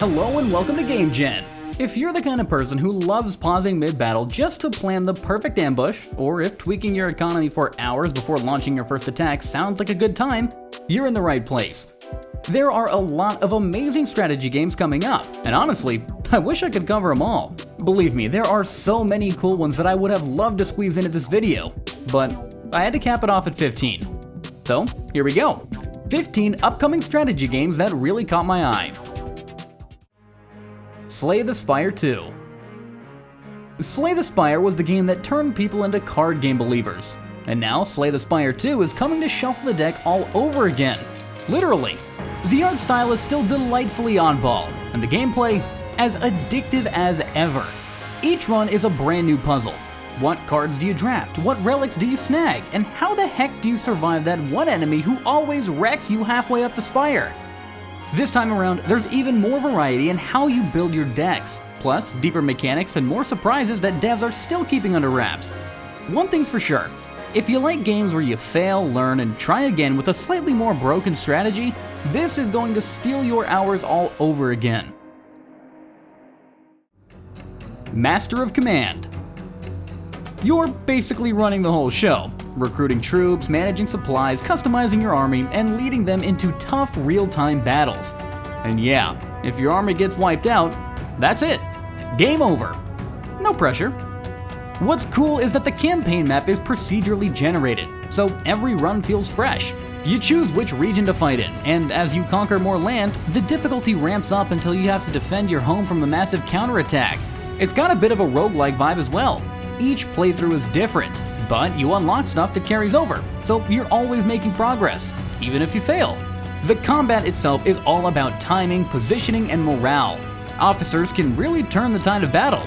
Hello and welcome to GameGen. If you're the kind of person who loves pausing mid-battle just to plan the perfect ambush, or if tweaking your economy for hours before launching your first attack sounds like a good time, you're in the right place. There are a lot of amazing strategy games coming up, and honestly, I wish I could cover them all. Believe me, there are so many cool ones that I would have loved to squeeze into this video, but I had to cap it off at 15. So, here we go. 15 upcoming strategy games that really caught my eye. Slay the Spire 2. Slay the Spire was the game that turned people into card game believers. And now Slay the Spire 2 is coming to shuffle the deck all over again. Literally. The art style is still delightfully on ball, and the gameplay as addictive as ever. Each run is a brand new puzzle. What cards do you draft? What relics do you snag? And how the heck do you survive that one enemy who always wrecks you halfway up the spire? This time around, there's even more variety in how you build your decks, plus deeper mechanics and more surprises that devs are still keeping under wraps. One thing's for sure, if you like games where you fail, learn, and try again with a slightly more broken strategy, this is going to steal your hours all over again. Master of Command. You're basically running the whole show, recruiting troops, managing supplies, customizing your army, and leading them into tough real-time battles. And yeah, if your army gets wiped out, that's it. Game over. No pressure. What's cool is that the campaign map is procedurally generated, so every run feels fresh. You choose which region to fight in, and as you conquer more land, the difficulty ramps up until you have to defend your home from a massive counterattack. It's got a bit of a roguelike vibe as well. Each playthrough is different, but you unlock stuff that carries over, so you're always making progress, even if you fail. The combat itself is all about timing, positioning, and morale. Officers can really turn the tide of battle,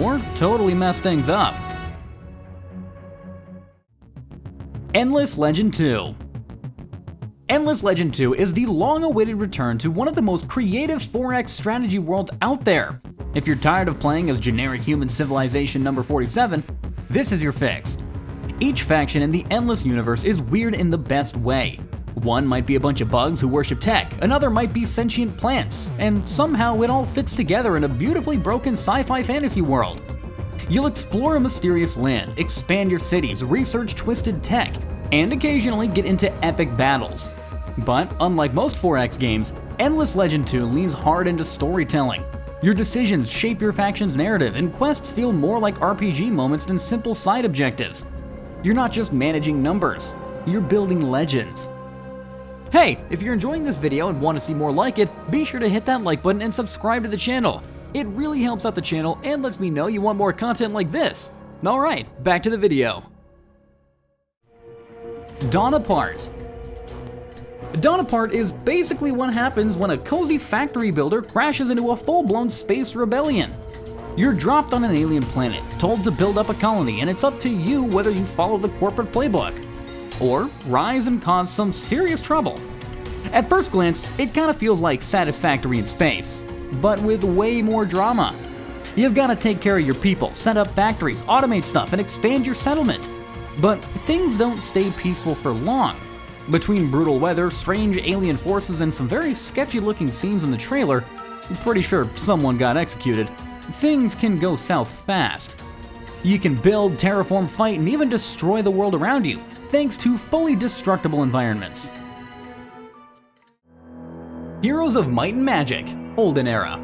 or totally mess things up. Endless Legend 2. Endless Legend 2 is the long-awaited return to one of the most creative 4X strategy worlds out there. If you're tired of playing as generic human civilization number 47, this is your fix. Each faction in the Endless universe is weird in the best way. One might be a bunch of bugs who worship tech, another might be sentient plants, and somehow it all fits together in a beautifully broken sci-fi fantasy world. You'll explore a mysterious land, expand your cities, research twisted tech, and occasionally get into epic battles. But unlike most 4X games, Endless Legend 2 leans hard into storytelling. Your decisions shape your faction's narrative, and quests feel more like RPG moments than simple side objectives. You're not just managing numbers, you're building legends. Hey, if you're enjoying this video and want to see more like it, be sure to hit that like button and subscribe to the channel. It really helps out the channel and lets me know you want more content like this. Alright, back to the video. Dawn Apart. Dawn Apart is basically what happens when a cozy factory builder crashes into a full-blown space rebellion. You're dropped on an alien planet, told to build up a colony, and it's up to you whether you follow the corporate playbook, or rise and cause some serious trouble. At first glance, it kinda feels like Satisfactory in space, but with way more drama. You've gotta take care of your people, set up factories, automate stuff, and expand your settlement. But things don't stay peaceful for long. Between brutal weather, strange alien forces, and some very sketchy looking scenes in the trailer, I'm pretty sure someone got executed, things can go south fast. You can build, terraform, fight, and even destroy the world around you, thanks to fully destructible environments. Heroes of Might and Magic, Olden Era.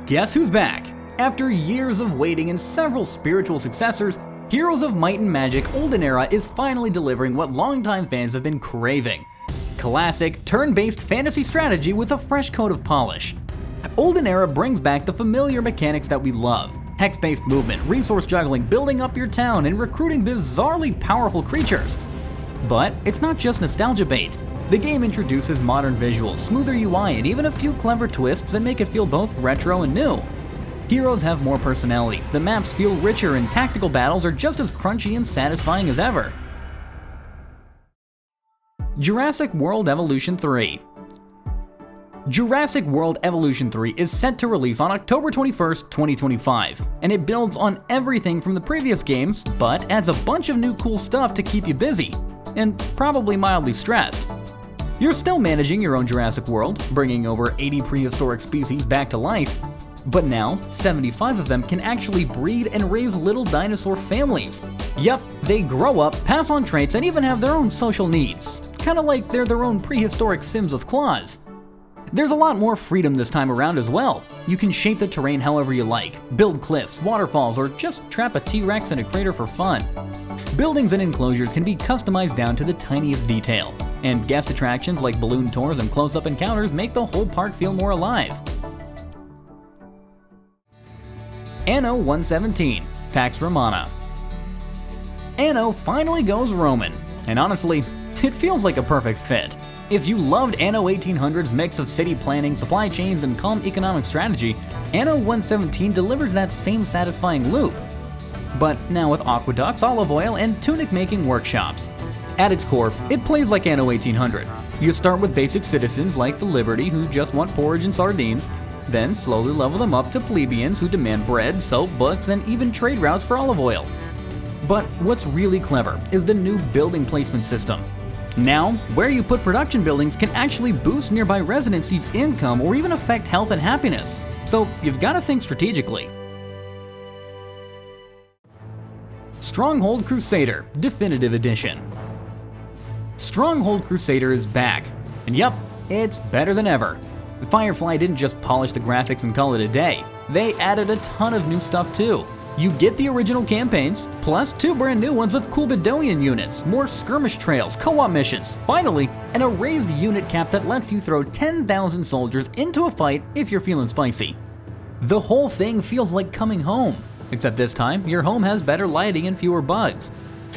Guess who's back? After years of waiting and several spiritual successors, Heroes of Might and Magic Olden Era is finally delivering what longtime fans have been craving. Classic, turn-based fantasy strategy with a fresh coat of polish. Olden Era brings back the familiar mechanics that we love. Hex-based movement, resource juggling, building up your town, and recruiting bizarrely powerful creatures. But it's not just nostalgia bait. The game introduces modern visuals, smoother UI, and even a few clever twists that make it feel both retro and new. Heroes have more personality, the maps feel richer, and tactical battles are just as crunchy and satisfying as ever. Jurassic World Evolution 3. Jurassic World Evolution 3 is set to release on October 21st, 2025, and it builds on everything from the previous games, but adds a bunch of new cool stuff to keep you busy, and probably mildly stressed. You're still managing your own Jurassic world, bringing over 80 prehistoric species back to life, but now 75 of them can actually breed and raise little dinosaur families. Yep, they grow up, pass on traits, and even have their own social needs. Kinda like they're their own prehistoric Sims with claws. There's a lot more freedom this time around as well. You can shape the terrain however you like, build cliffs, waterfalls, or just trap a T-Rex in a crater for fun. Buildings and enclosures can be customized down to the tiniest detail, and guest attractions like balloon tours and close-up encounters make the whole park feel more alive. Anno 117, Pax Romana. Anno finally goes Roman, and honestly, it feels like a perfect fit. If you loved Anno 1800's mix of city planning, supply chains, and calm economic strategy, Anno 117 delivers that same satisfying loop. But now with aqueducts, olive oil, and tunic-making workshops. At its core, it plays like Anno 1800. You start with basic citizens like the Liberty who just want porridge and sardines, then slowly level them up to plebeians who demand bread, soap, books, and even trade routes for olive oil. But what's really clever is the new building placement system. Now, where you put production buildings can actually boost nearby residencies' income or even affect health and happiness. So you've got to think strategically. Stronghold Crusader Definitive Edition. Stronghold Crusader is back, and yep, it's better than ever. Firefly didn't just polish the graphics and call it a day, they added a ton of new stuff too. You get the original campaigns, plus 2 brand new ones with cool Bedouin units, more skirmish trails, co-op missions, finally, and a raised unit cap that lets you throw 10,000 soldiers into a fight if you're feeling spicy. The whole thing feels like coming home, except this time your home has better lighting and fewer bugs.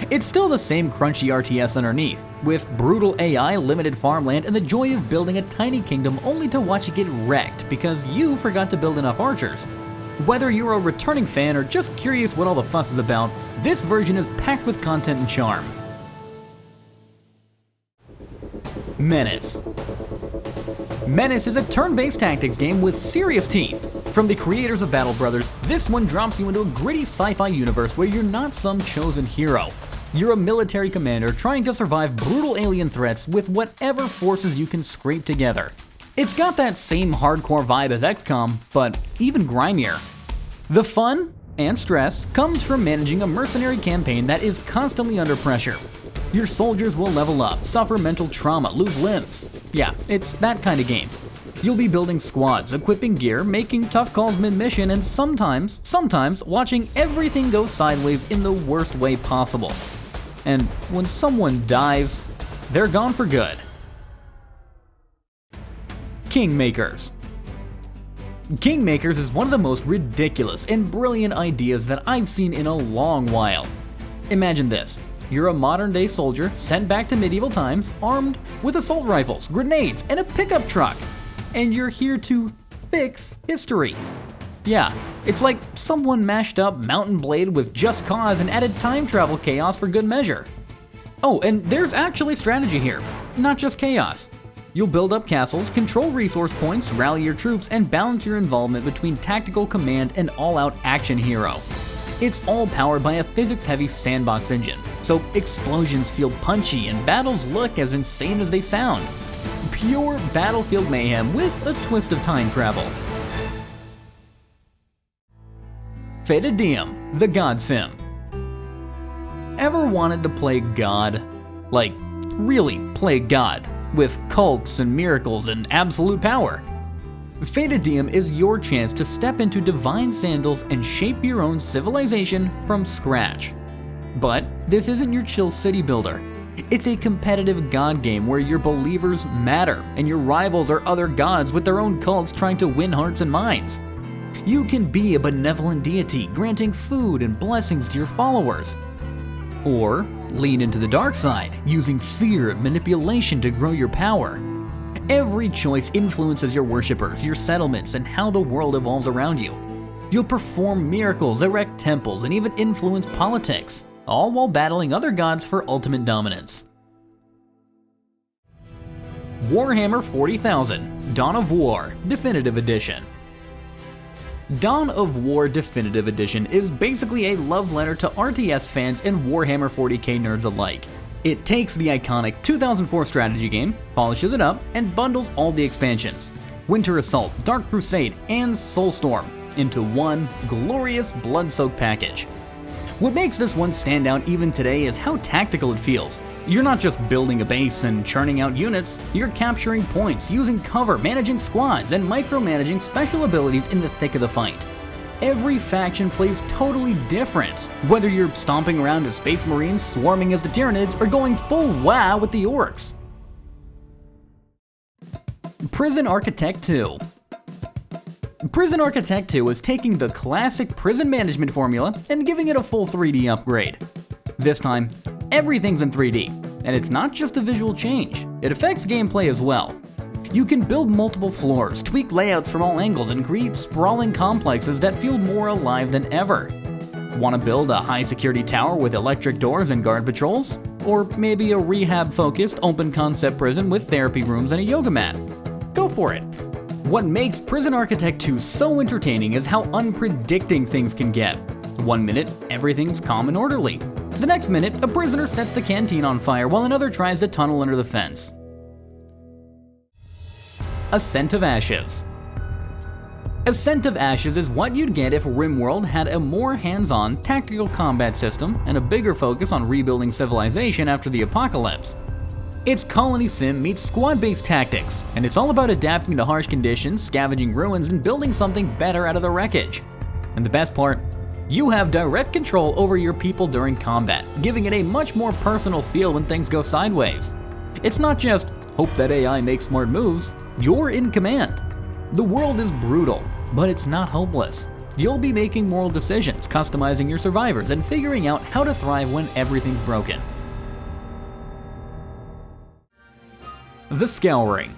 It's still the same crunchy RTS underneath, with brutal AI, limited farmland, and the joy of building a tiny kingdom only to watch it get wrecked because you forgot to build enough archers. Whether you're a returning fan or just curious what all the fuss is about, this version is packed with content and charm. MENACE. MENACE is a turn-based tactics game with serious teeth. From the creators of Battle Brothers, this one drops you into a gritty sci-fi universe where you're not some chosen hero. You're a military commander trying to survive brutal alien threats with whatever forces you can scrape together. It's got that same hardcore vibe as XCOM, but even grimier. The fun and stress comes from managing a mercenary campaign that is constantly under pressure. Your soldiers will level up, suffer mental trauma, lose limbs. Yeah, it's that kind of game. You'll be building squads, equipping gear, making tough calls mid-mission, and sometimes watching everything go sideways in the worst way possible. And when someone dies, they're gone for good. Kingmakers. Kingmakers is one of the most ridiculous and brilliant ideas that I've seen in a long while. Imagine this. You're a modern-day soldier sent back to medieval times, armed with assault rifles, grenades, and a pickup truck. And you're here to fix history. Yeah, it's like someone mashed up Mountain Blade with Just Cause and added time travel chaos for good measure. Oh, and there's actually strategy here, not just chaos. You'll build up castles, control resource points, rally your troops, and balance your involvement between tactical command and all-out action hero. It's all powered by a physics-heavy sandbox engine, so explosions feel punchy and battles look as insane as they sound. Pure battlefield mayhem with a twist of time travel. Fata Deum, the God Sim. Ever wanted to play God? Like, really play God, with cults and miracles and absolute power? Fata Deum is your chance to step into divine sandals and shape your own civilization from scratch. But this isn't your chill city builder. It's a competitive god game where your believers matter and your rivals are other gods with their own cults trying to win hearts and minds. You can be a benevolent deity granting food and blessings to your followers. Or lean into the dark side, using fear and manipulation to grow your power. Every choice influences your worshippers, your settlements, and how the world evolves around you. You'll perform miracles, erect temples, and even influence politics, all while battling other gods for ultimate dominance. Warhammer 40,000 Dawn of War Definitive Edition. Dawn of War Definitive Edition is basically a love letter to RTS fans and Warhammer 40k nerds alike. It takes the iconic 2004 strategy game, polishes it up, and bundles all the expansions, Winter Assault, Dark Crusade, and Soulstorm, into one glorious blood-soaked package. What makes this one stand out even today is how tactical it feels. You're not just building a base and churning out units, you're capturing points, using cover, managing squads, and micromanaging special abilities in the thick of the fight. Every faction plays totally different, whether you're stomping around as Space Marines, swarming as the Tyranids, or going full WoW with the Orcs. Prison Architect 2. Prison Architect 2 is taking the classic prison management formula and giving it a full 3D upgrade. This time, everything's in 3D, and it's not just a visual change, it affects gameplay as well. You can build multiple floors, tweak layouts from all angles, and create sprawling complexes that feel more alive than ever. Want to build a high-security tower with electric doors and guard patrols? Or maybe a rehab-focused, open-concept prison with therapy rooms and a yoga mat? Go for it! What makes Prison Architect 2 so entertaining is how unpredicting things can get. One minute, everything's calm and orderly. The next minute, a prisoner sets the canteen on fire while another tries to tunnel under the fence. Ascent of Ashes. Ascent of Ashes is what you'd get if RimWorld had a more hands-on, tactical combat system and a bigger focus on rebuilding civilization after the apocalypse. It's colony sim meets squad-based tactics, and it's all about adapting to harsh conditions, scavenging ruins, and building something better out of the wreckage. And the best part? You have direct control over your people during combat, giving it a much more personal feel when things go sideways. It's not just, hope that AI makes smart moves, you're in command. The world is brutal, but it's not hopeless. You'll be making moral decisions, customizing your survivors, and figuring out how to thrive when everything's broken. The Scouring.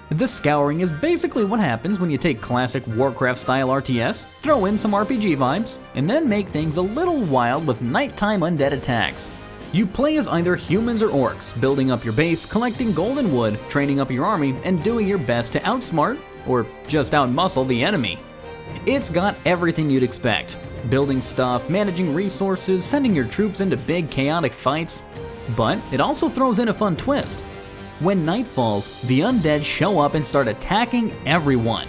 The Scouring is basically what happens when you take classic Warcraft-style RTS, throw in some RPG vibes, and then make things a little wild with nighttime undead attacks. You play as either humans or orcs, building up your base, collecting gold and wood, training up your army, and doing your best to outsmart, or just outmuscle the enemy. It's got everything you'd expect. Building stuff, managing resources, sending your troops into big chaotic fights. But it also throws in a fun twist. When night falls, the undead show up and start attacking everyone.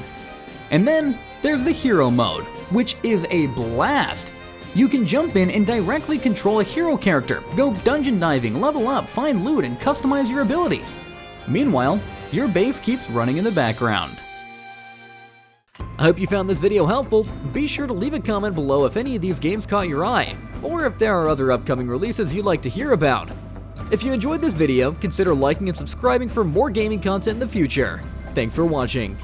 And then there's the hero mode, which is a blast. You can jump in and directly control a hero character, go dungeon diving, level up, find loot, and customize your abilities. Meanwhile, your base keeps running in the background. I hope you found this video helpful. Be sure to leave a comment below if any of these games caught your eye, or if there are other upcoming releases you'd like to hear about. If you enjoyed this video, consider liking and subscribing for more gaming content in the future. Thanks for watching.